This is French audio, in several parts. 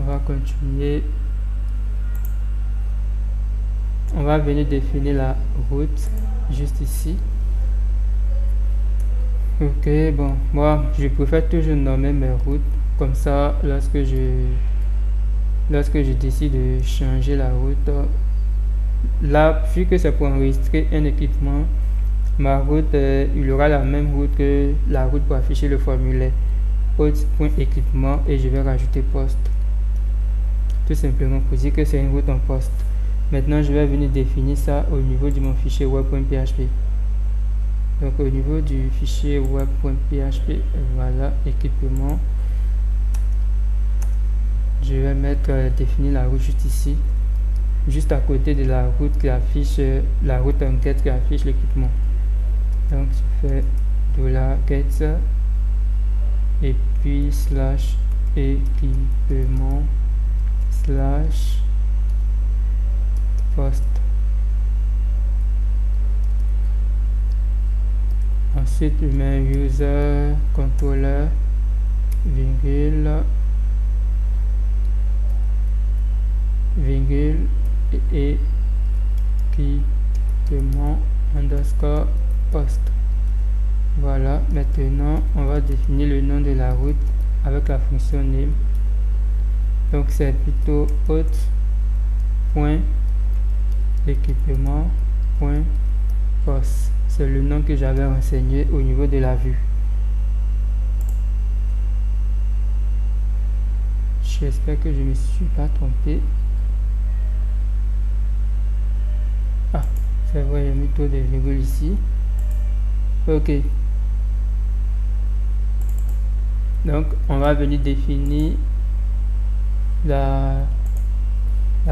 va continuer. On va venir définir la route juste ici. Ok, bon, moi je préfère toujours nommer mes routes, comme ça lorsque je décide de changer la route, là vu que c'est pour enregistrer un équipement, ma route il aura la même route que la route pour afficher le formulaire, hôte.équipement, et je vais rajouter poste, tout simplement pour dire que c'est une route en poste. Maintenant je vais venir définir ça au niveau de mon fichier web.php. Donc au niveau du fichier web.php, voilà, équipement, je vais mettre définir la route juste ici, juste à côté de la route qui affiche, la route en get qui affiche l'équipement. Donc je fais $get et puis slash équipement slash post. Ensuite je mets user controller virgule et équipement underscore post. Voilà, maintenant on va définir le nom de la route avec la fonction name. Donc c'est plutôt hôte.équipement.post. C'est le nom que j'avais renseigné au niveau de la vue. J'espère que je ne me suis pas trompé. Ah, c'est vrai, j'ai mis trop de virgules ici. Ok. Donc, on va venir définir la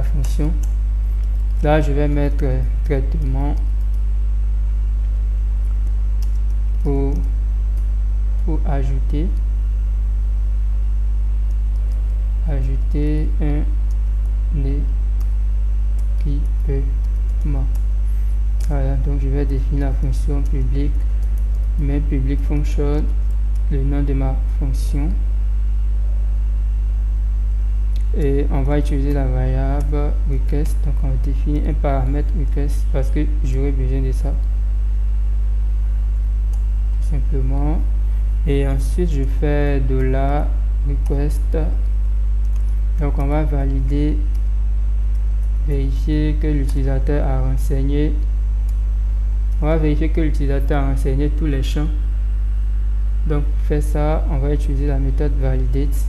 fonction. Là, je vais mettre traitement pour ajouter un équipement. Voilà, donc je vais définir la fonction publique, main public function, le nom de ma fonction, et on va utiliser la variable request. Donc on va définir un paramètre request parce que j'aurai besoin de ça tout simplement. Et ensuite je fais $request. Donc on va valider, vérifier que l'utilisateur a renseigné. On va vérifier que l'utilisateur a renseigné tous les champs. Donc pour faire ça, on va utiliser la méthode validate.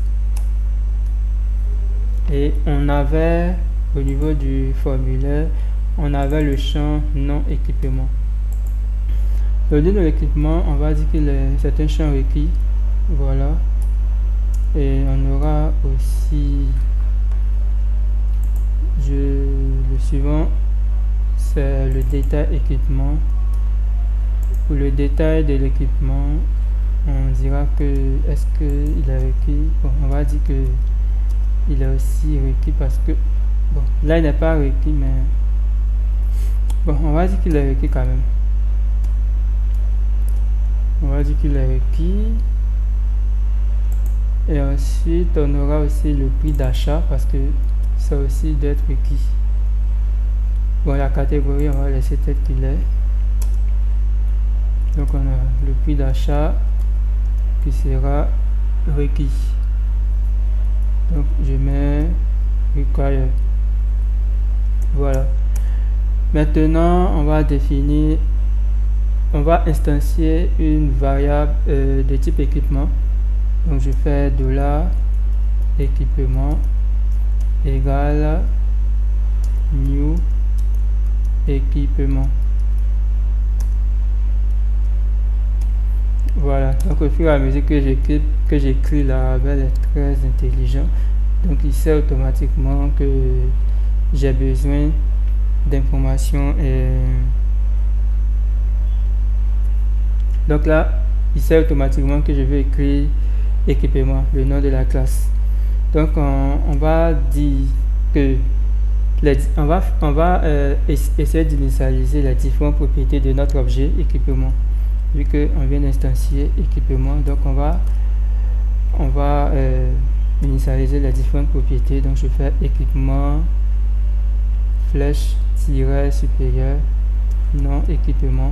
Et on avait au niveau du formulaire, on avait le champ non équipement. Au niveau de l'équipement, on va dire que c'est un champ requis. Voilà. Et on aura aussi le suivant, c'est le détail équipement. Pour le détail de l'équipement, on dira que est-ce qu'il est requis. Bon, on va dire que il est aussi requis parce que bon, là il n'est pas requis, mais bon, on va dire qu'il est requis quand même. On va dire qu'il est requis. Et ensuite on aura aussi le prix d'achat parce que ça aussi doit être requis. Bon, la catégorie on va laisser tel qu'il est. Donc on a le prix d'achat qui sera requis. Donc je mets require. Voilà. Maintenant on va définir, on va instancier une variable de type équipement. Donc je fais $équipement égale new équipement. Voilà, donc au fur et à mesure que j'écris, la variable est très intelligent. Donc il sait automatiquement que j'ai besoin d'informations et donc là il sait automatiquement que je vais écrire équipement, le nom de la classe. Donc on va dire que on va essayer d'initialiser les différentes propriétés de notre objet équipement, vu qu'on vient d'instancier équipement. Donc on va initialiser les différentes propriétés. Donc je fais équipement flèche supérieur non équipement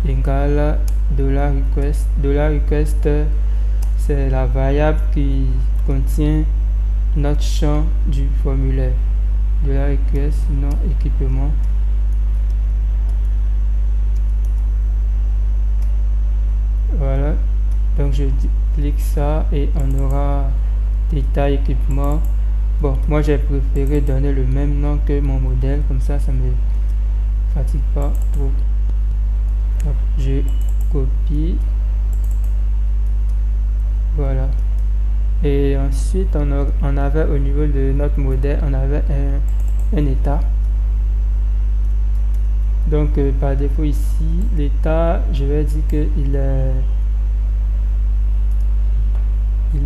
égale $request. $request c'est la variable qui contient notre champ du formulaire. $request non équipement. Voilà, donc je clique ça et on aura détail équipement. Bon, moi j'ai préféré donner le même nom que mon modèle, comme ça ça me fatigue pas trop. Hop, je copie, voilà. Et ensuite on avait au niveau de notre modèle, on avait un état. Donc par défaut ici, l'état, je vais dire que il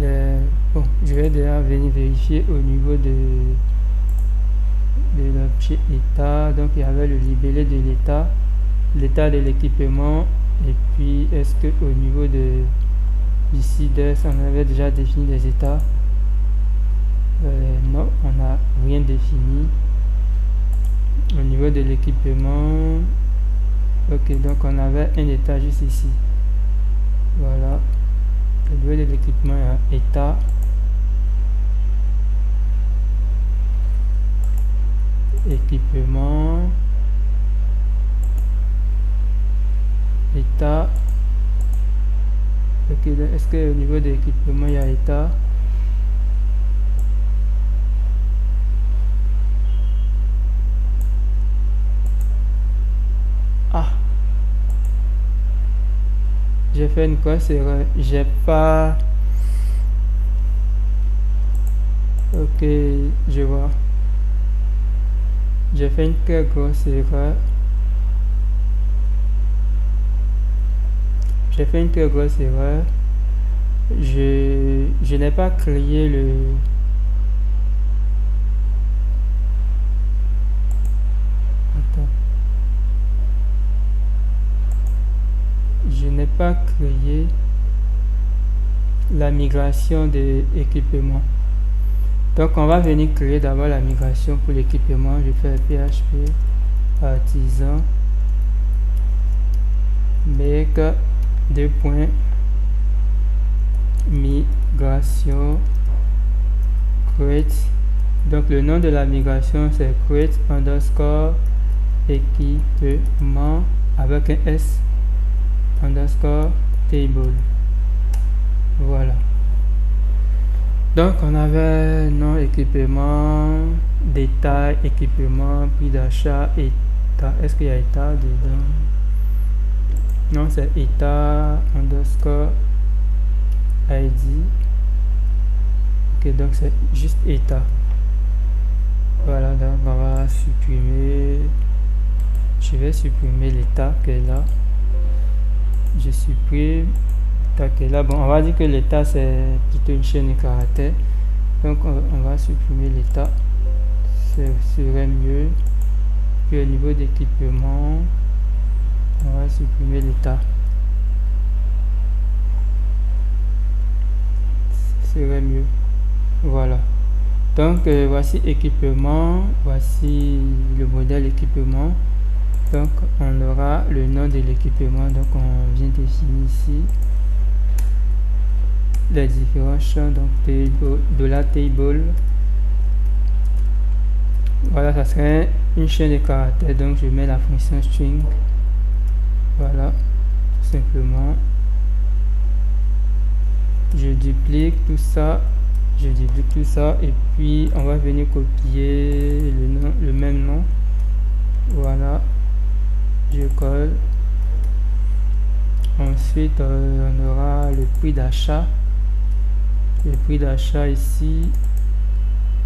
est bon, je vais déjà venir vérifier au niveau de l'objet état. Donc il y avait le libellé de l'état de l'équipement, et puis est-ce que au niveau de ici on avait déjà défini des états? Non, on n'a rien défini. Au niveau de l'équipement, ok, donc on avait un état juste ici, voilà. Au niveau de l'équipement, il y a état, équipement, état. Ok, est-ce que au niveau de l'équipement il y a état? Ah, j'ai fait une grosse erreur, j'ai pas. Ok, je vois, j'ai fait une très grosse erreur. Je n'ai pas créé le la migration de l'équipement. Donc on va venir créer d'abord la migration pour l'équipement. Je fais PHP artisan make migration create. Donc le nom de la migration c'est create underscore équipement avec un S underscore table. Voilà, donc on avait nom équipement, détail équipement, prix d'achat, état. Est-ce qu'il y a état dedans? Non, c'est état underscore ID. Ok, donc c'est juste état. Voilà, donc on va supprimer. Je vais supprimer l'état qui est là. Je supprime l'état qui est là. Bon, on va dire que l'état c'est plutôt une chaîne de caractères. Donc on va supprimer l'état. Ce serait mieux. Puis au niveau d'équipement, on va supprimer l'état. Ce serait mieux. Voilà. Donc voici équipement, voici le modèle équipement. Donc on aura le nom de l'équipement, donc on vient définir ici les différents champs, donc de la table. Voilà, ça serait une chaîne de caractères, donc je mets la fonction string. Voilà, tout simplement. Je duplique tout ça, et puis on va venir copier le même nom. Voilà, je colle. Ensuite on aura le prix d'achat. Le prix d'achat ici,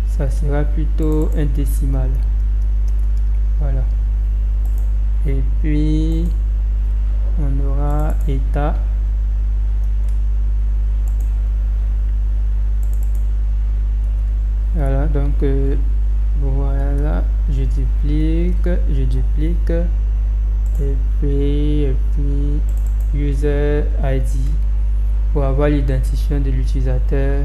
ça sera plutôt un décimal. Voilà, et puis on aura état. Voilà, donc voilà, je duplique, et puis user ID. pour avoir l'identifiant de l'utilisateur.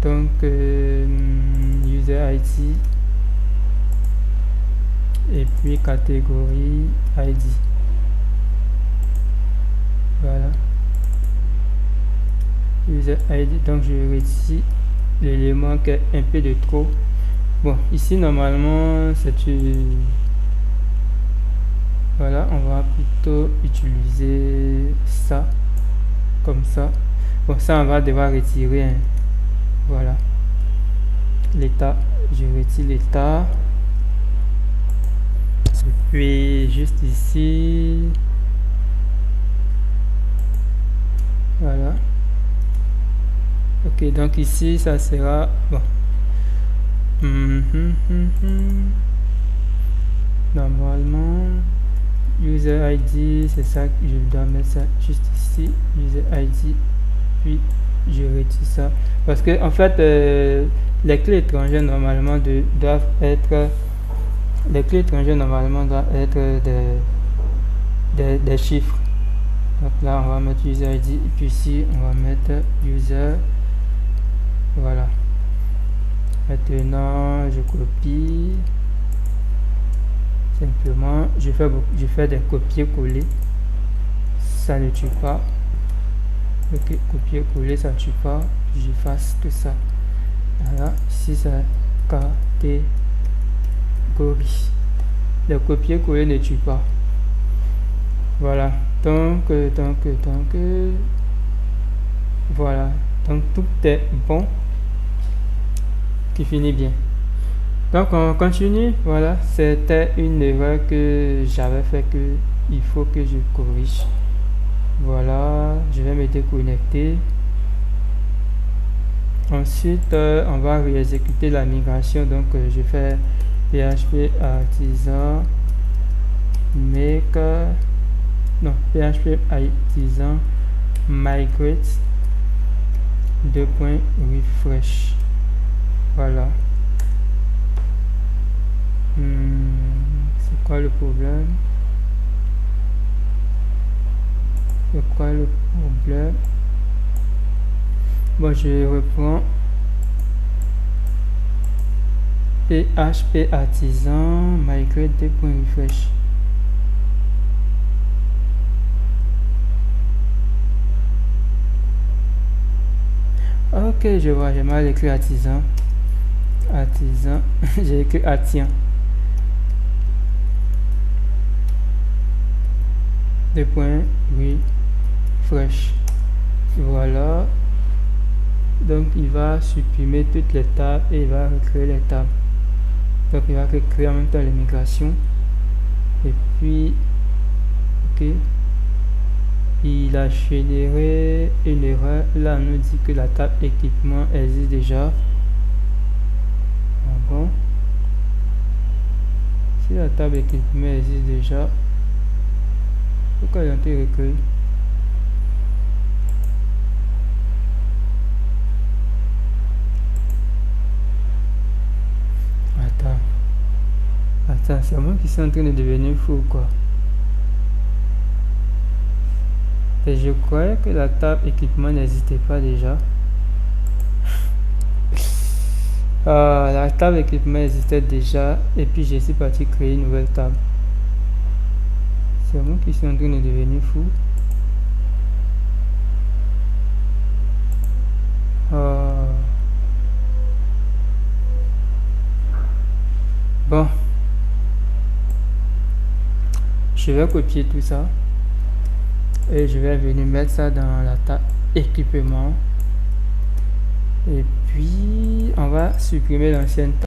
Donc user ID et puis catégorie ID. Voilà, user ID. Donc je retire l'élément qui est un peu de trop. Bon, ici normalement c'est une... Voilà, on va plutôt utiliser ça comme ça. Bon, ça on va devoir retirer, hein. Voilà, l'état, je retire l'état. Et puis juste ici, voilà. Ok, donc ici ça sera bon. Normalement user ID, c'est ça que je dois mettre, ça juste ici, user ID, puis je retire ça parce que en fait les clés étrangères normalement doivent être des chiffres. Donc là on va mettre user ID et puis ici on va mettre user. Voilà, maintenant je copie simplement, je fais des copier-coller, ça ne tue pas. Ok, copier-coller, ça ne tue pas, j'efface tout ça. Voilà, ici c'est catégorie. Le copier-coller ne tue pas. Voilà, donc voilà, donc tout est bon, qui finit bien. Donc on continue. Voilà, c'était une erreur que j'avais fait, que il faut que je corrige. Voilà, je vais me déconnecter. Ensuite on va réexécuter la migration. Donc je fais php artisan make php artisan migrate refresh. Voilà. C'est quoi le problème? Bon, je reprends php artisan migrate refresh. Ok, je vois, j'ai mal écrit artisan. J'ai écrit artisan. Refresh. Voilà, donc il va supprimer toutes les tables et il va recréer les tables. Donc il va recréer en même temps les migrations. Et puis ok, il a généré une erreur. Là on nous dit que la table équipement existe déjà. Bon, si la table équipement existe déjà, pourquoi il a été recréé? Attends, c'est moi qui suis en train de devenir fou, quoi. Et je croyais que la table équipement n'existait pas déjà. La table équipement existait déjà et puis je suis parti créer une nouvelle table. C'est moi qui suis en train de devenir fou. Bon, je vais copier tout ça et je vais venir mettre ça dans la table équipement et puis on va supprimer l'ancienne table.